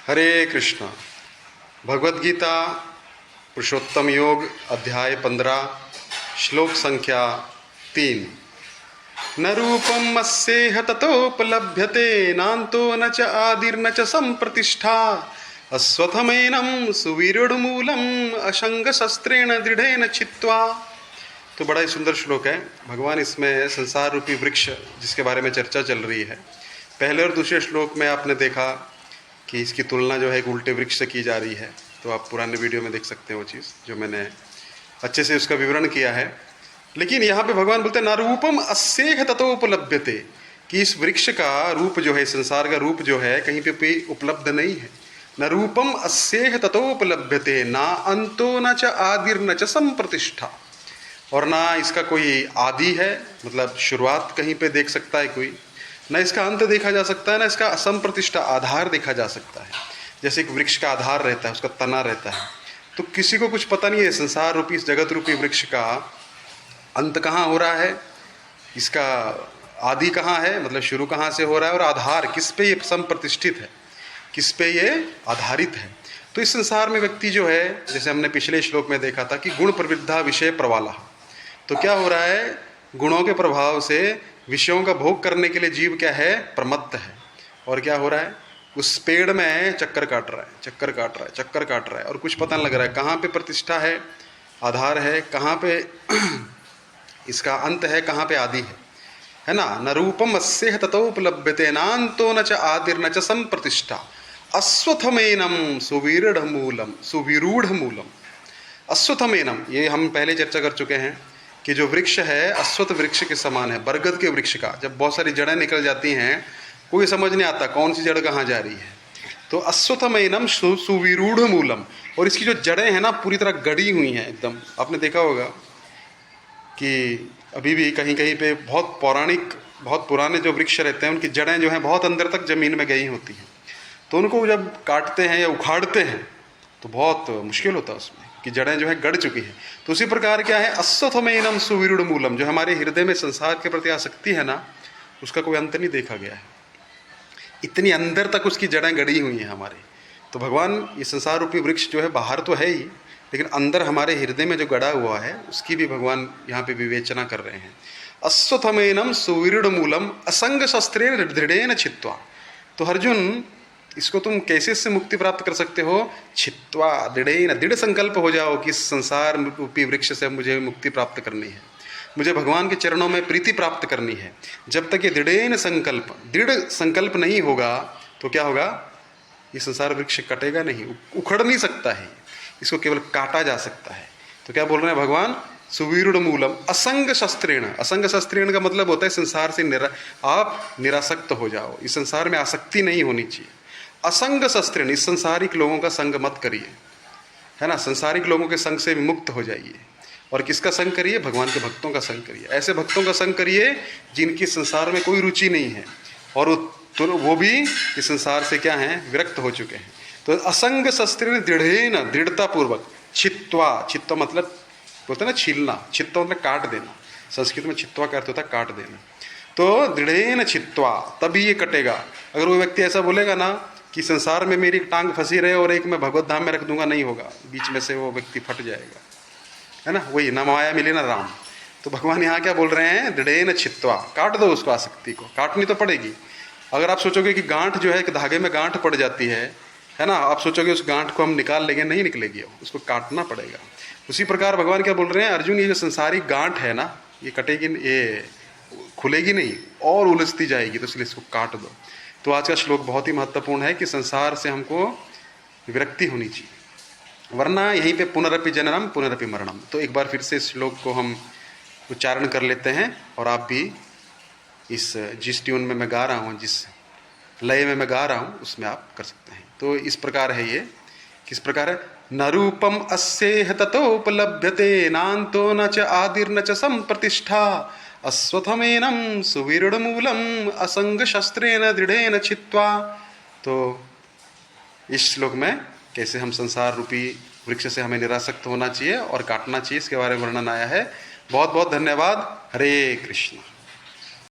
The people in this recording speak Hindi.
हरे कृष्णा। भगवद गीता पुरुषोत्तम योग अध्याय 15 श्लोक संख्या 3। न रूपम अस्येह ततोपलभ्यते नान्तो न च आदिर्न च संप्रतिष्ठा अश्वत्थमेनं सुविरूढमूलम् असंग शस्त्रेण दृढ़ेन छित्त्वा। तो बड़ा ही सुंदर श्लोक है। भगवान इसमें संसार रूपी वृक्ष जिसके बारे में चर्चा चल रही है, पहले और दूसरे श्लोक में आपने देखा कि इसकी तुलना जो है एक उल्टे वृक्ष से की जा रही है। तो आप पुराने वीडियो में देख सकते हैं वो चीज़, जो मैंने अच्छे से उसका विवरण किया है। लेकिन यहाँ पे भगवान बोलते हैं ना रूपम अस्येह ततोपलभ्यते, कि इस वृक्ष का रूप जो है, संसार का रूप जो है कहीं पे उपलब्ध नहीं है। न रूपम अस्येह ततोपलभ्यते ना अंतो न च आदिर न च संप्रतिष्ठा, और ना इसका कोई आदि है, मतलब शुरुआत कहीं पे देख सकता है कोई, न इसका अंत देखा जा सकता है, न इसका असंप्रतिष्ठा आधार देखा जा सकता है। जैसे एक वृक्ष का आधार रहता है, उसका तना रहता है, तो किसी को कुछ पता नहीं है संसार रूपी इस जगत रूपी वृक्ष का अंत कहाँ हो रहा है, इसका आदि कहाँ है, मतलब शुरू कहाँ से हो रहा है, और आधार किस पे ये संप्रतिष्ठित है, किस पे ये आधारित है। तो इस संसार में व्यक्ति जो है, जैसे हमने पिछले श्लोक में देखा था कि गुण प्रवृद्धा विषय प्रवाला, तो क्या हो रहा है, गुणों के प्रभाव से विषयों का भोग करने के लिए जीव क्या है, प्रमत्त है। और क्या हो रहा है, उस पेड़ में चक्कर काट रहा है, चक्कर काट रहा है, चक्कर काट रहा है, और कुछ पता नहीं लग रहा है कहाँ पे प्रतिष्ठा है, आधार है, कहाँ पे इसका अंत है, कहाँ पे आदि है ना। न रूपम अस्येह ततोपलभ्यते नान्तो न च आदिर न च संप्रतिष्ठा अश्वत्थमेनं सुविरूढ़ मूलम। अश्वत्थमेनं, ये हम पहले चर्चा कर चुके हैं कि जो वृक्ष है अश्वत्थ वृक्ष के समान है, बरगद के वृक्ष का। जब बहुत सारी जड़ें निकल जाती हैं, कोई समझ नहीं आता कौन सी जड़ कहाँ जा रही है। तो अश्वत्थमेनं सुविरूढ़ मूलम, और इसकी जो जड़ें हैं ना पूरी तरह गड़ी हुई हैं एकदम। आपने देखा होगा कि अभी भी कहीं कहीं पे बहुत पौराणिक, बहुत पुराने जो वृक्ष रहते हैं उनकी जड़ें जो हैं बहुत अंदर तक ज़मीन में गई होती हैं। तो उनको जब काटते हैं या उखाड़ते हैं तो बहुत मुश्किल होता है उसमें, कि जड़ें जो है गड़ चुकी हैं। तो उसी प्रकार क्या है, अश्वत्थमेनं सुविरूढ़ मूलम, जो हमारे हृदय में संसार के प्रति आसक्ति है ना, उसका कोई अंत नहीं देखा गया है, इतनी अंदर तक उसकी जड़ें गड़ी हुई हैं हमारे। तो भगवान ये संसार रूपी वृक्ष जो है बाहर तो है ही, लेकिन अंदर हमारे हृदय में जो गड़ा हुआ है उसकी भी भगवान यहाँ पे विवेचना कर रहे हैं। अश्वत्थमेनं सुविरूढ़ मूलम असंग शस्त्रेण दृढ़ेन छित्त्वा। तो अर्जुन, इसको तुम कैसे इससे मुक्ति प्राप्त कर सकते हो, छित्त्वा दृढ़ेन, दृढ़ संकल्प हो जाओ कि इस संसार रूपी वृक्ष से मुझे मुक्ति प्राप्त करनी है, मुझे भगवान के चरणों में प्रीति प्राप्त करनी है। जब तक ये दृढ़ेन संकल्प, दृढ़ संकल्प नहीं होगा तो क्या होगा, ये संसार वृक्ष कटेगा नहीं, उखड़ नहीं सकता है, इसको केवल काटा जा सकता है। तो क्या बोल रहे हैं भगवान, सुविरूढ़ मूलम असंग शस्त्रेण। असंग शस्त्रेण का मतलब होता है संसार से आप निरासक्त हो जाओ, इस संसार में आसक्ति नहीं होनी चाहिए। असंग शस्त्रेण, इस संसारिक लोगों का संग मत करिए, है ना, संसारिक लोगों के संग से मुक्त हो जाइए। और किसका संग करिए, भगवान के भक्तों का संग करिए। ऐसे भक्तों का संग करिए जिनकी संसार में कोई रुचि नहीं है, और वो भी इस संसार से क्या है, विरक्त हो चुके हैं। तो असंग शस्त्रेण दृढ़ेन, दृढ़ता पूर्वक, छित्त्वा, छित्त्वा मतलब बोलते हैं ना छीलना, छित्त्वा मतलब काट देना, संस्कृत में छित्त्वा का अर्थ होता है काट देना। तो दृढ़ेन छित्त्वा, तभी ये कटेगा। अगर वो व्यक्ति ऐसा बोलेगा ना कि संसार में मेरी टांग फंसी रहे और एक मैं भगवत धाम में रख दूंगा, नहीं होगा, बीच में से वो व्यक्ति फट जाएगा, है ना। वही ना माया मिले ना राम। तो भगवान यहाँ क्या बोल रहे हैं, दृढ़ेन छित्त्वा, काट दो उसको, आसक्ति को काटनी तो पड़ेगी। अगर आप सोचोगे कि गांठ जो है, एक धागे में गांठ पड़ जाती है ना, आप सोचोगे उस गांठ को हम निकाल लेंगे, नहीं निकलेगी, उसको काटना पड़ेगा। उसी प्रकार भगवान क्या बोल रहे हैं, अर्जुन ये जो संसारिक गांठ है ना, ये कटेगी, ये खुलेगी नहीं और उलझती जाएगी, तो इसलिए इसको काट दो। तो आज का श्लोक बहुत ही महत्वपूर्ण है कि संसार से हमको विरक्ति होनी चाहिए, वरना यहीं पे पुनरपि जननम पुनरपि मरणम। तो एक बार फिर से इस श्लोक को हम उच्चारण कर लेते हैं, और आप भी जिस ट्यून में मैं गा रहा हूँ, जिस लय में मैं गा रहा हूँ, उसमें आप कर सकते हैं। तो इस प्रकार है ये, किस प्रकार है, न रूपम अस्येह ततोपलभ्यते नान्तो न च आदिर न च संप्रतिष्ठा अश्वत्थमेनं सुविरूढ़ मूलम असंग शस्त्रेण दृढ़ेन छित्त्वा। तो इस श्लोक में कैसे हम संसार रूपी वृक्ष से हमें निरासक्त होना चाहिए और काटना चाहिए, इसके बारे में वर्णन आया है। बहुत बहुत धन्यवाद। हरे कृष्ण।